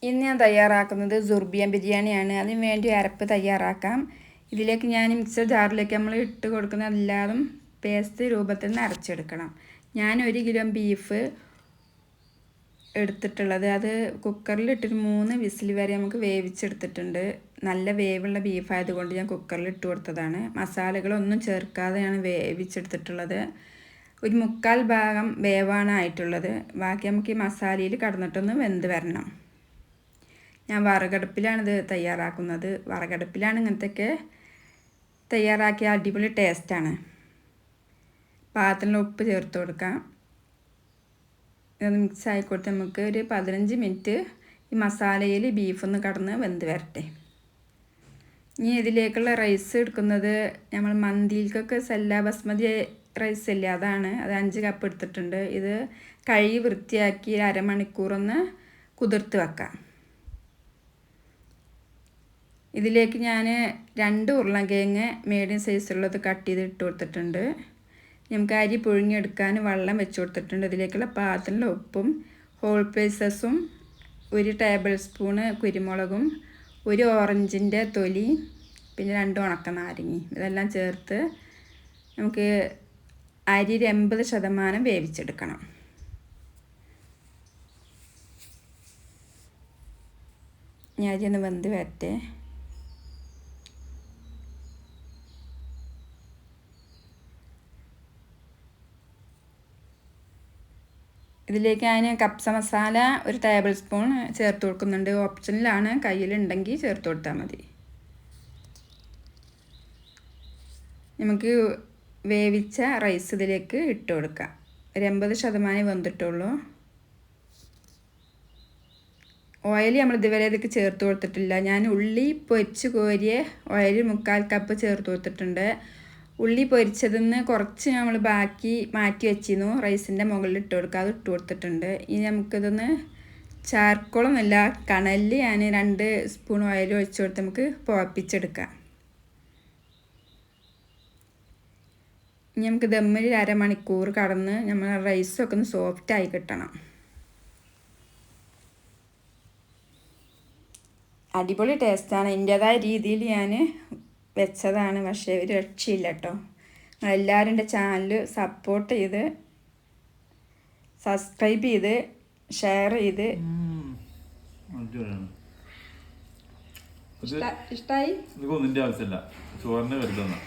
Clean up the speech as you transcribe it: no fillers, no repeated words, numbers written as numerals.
ഇന്ന് ഞാൻ തയ്യാറാക്കുന്നത് സുർബിയൻ ബിരിയാണിയാണ്. അതിന് വേണ്ടി അരപ്പ് തയ്യാറാക്കാം. ഇതിലേക്ക് ഞാൻ മിക്സർ ജാറിലേക്ക് നമ്മൾ ഇട്ട് കൊടുക്കുന്ന എല്ലാതും പേസ്റ്റ് രൂപത്തിൽ നിന്ന് അരച്ചെടുക്കണം. ഞാൻ 1 കിലോ ബീഫ് എടുത്തിട്ടുള്ളത്, അത് കുക്കറിലിട്ടൊരു 3 വിസിൽ വരെ നമുക്ക് വേവിച്ചെടുത്തിട്ടുണ്ട്. നല്ല വേവുള്ള ബീഫായതുകൊണ്ട് ഞാൻ കുക്കറിൽ ഇട്ട് കൊടുത്തതാണ്. മസാലകളൊന്നും ചേർക്കാതെയാണ് വേവിച്ചെടുത്തിട്ടുള്ളത്. ഒരു 1/4 ഭാഗം വേവാണ് ആയിട്ടുള്ളത്. ബാക്കി നമുക്ക് ഈ മസാലയിൽ കടന്നിട്ടൊന്ന് വെന്ത് വരണം. ഞാൻ വിറകടുപ്പിലാണിത് തയ്യാറാക്കുന്നത്. വിറകടുപ്പിലാണ് ഇങ്ങനത്തെയൊക്കെ തയ്യാറാക്കിയ അടിപൊളി ടേസ്റ്റാണ്. പാത്രത്തിൽ ഉപ്പ് ചേർത്ത് കൊടുക്കാം. ഇതൊന്ന് മിക്സ് ആയിക്കോട്ടെ. നമുക്ക് ഒരു 15 മിനിറ്റ് ഈ മസാലയിൽ ബീഫൊന്ന് കടന്ന് വെന്ത് വരട്ടെ. ഇനി ഇതിലേക്കുള്ള റൈസ് എടുക്കുന്നത് നമ്മൾ മന്തിയിലേക്കൊക്കെ സെല്ല ബസ്മതി റൈസ് ഇല്ലേ, അതാണ്. അത് 5 കപ്പ് എടുത്തിട്ടുണ്ട്. ഇത് കഴുകി വൃത്തിയാക്കി അരമണിക്കൂറൊന്ന് കുതിർത്ത് വെക്കാം. ഇതിലേക്ക് ഞാൻ 2 ഉരുളക്കിഴങ്ങ് മീഡിയം സൈസുള്ളത് കട്ട് ചെയ്ത് ഇട്ട് കൊടുത്തിട്ടുണ്ട്. നമുക്ക് അരി പുഴുങ്ങിയെടുക്കാൻ വെള്ളം വെച്ച് കൊടുത്തിട്ടുണ്ട്. ഇതിലേക്കുള്ള പാത്രത്തിൽ ഉപ്പും ഹോൾ സ്പൈസസും 1 ടേബിൾ സ്പൂണ് കുരുമുളകും 1 ഓറഞ്ചിൻ്റെ തൊലി പിന്നെ 2 ഉണക്കനാരങ്ങി ഇതെല്ലാം ചേർത്ത് നമുക്ക് അരി 80% വേവിച്ചെടുക്കണം. ഞാൻ അരി ഒന്ന് വെന്ത് വരട്ടെ. ഇതിലേക്ക് ഞാൻ കപ്സ മസാല 1 ടേബിൾ സ്പൂൺ ചേർത്ത് കൊടുക്കുന്നുണ്ട്. ഓപ്ഷനിലാണ്, കയ്യിലുണ്ടെങ്കിൽ ചേർത്ത് കൊടുത്താൽ മതി. നമുക്ക് വേവിച്ച റൈസ് ഇതിലേക്ക് ഇട്ട് കൊടുക്കാം. ഒരു 80% വെന്തിട്ടുള്ളൂ. ഓയിൽ നമ്മൾ ഇതുവരെ ഇതിലേക്ക് ചേർത്ത് കൊടുത്തിട്ടില്ല. ഞാൻ ഉള്ളി പൊരിച്ച് കോരിയ ഓയിൽ 1/4 കപ്പ് ചേർത്ത് കൊടുത്തിട്ടുണ്ട്. ഉള്ളി പൊരിച്ചതിന്ന് കുറച്ച് നമ്മൾ ബാക്കി മാറ്റി വെച്ചിരുന്നു. റൈസിൻ്റെ മുകളിൽ ഇട്ട് കൊടുക്കുക, അത് ഇട്ട് കൊടുത്തിട്ടുണ്ട്. ഇനി നമുക്കിതൊന്ന് ചാർക്കോളൊന്നുമില്ല, കണലിൽ ഞാൻ 2 സ്പൂൺ ഓയിൽ ഒഴിച്ച് കൊടുത്ത് നമുക്ക് പോപ്പിച്ചെടുക്കാം. ഇനി നമുക്ക് ദമ്മിൽ 1/2 മണിക്കൂർ കടന്ന് നമ്മൾ റൈസൊക്കെ ഒന്ന് സോഫ്റ്റായി കിട്ടണം. അടിപൊളി ടേസ്റ്റാണ്. എൻ്റേതായ രീതിയിൽ ഞാൻ വെച്ചതാണ്, പക്ഷേ ഒരു രക്ഷയില്ല കേട്ടോ. നിങ്ങളെല്ലാവരും എൻ്റെ ചാനൽ സപ്പോർട്ട് ചെയ്ത് സബ്സ്ക്രൈബ് ചെയ്ത് ഷെയർ ചെയ്ത്. ഇഷ്ടമായി? ആവശ്യമില്ല, ചോറിന് വരുന്ന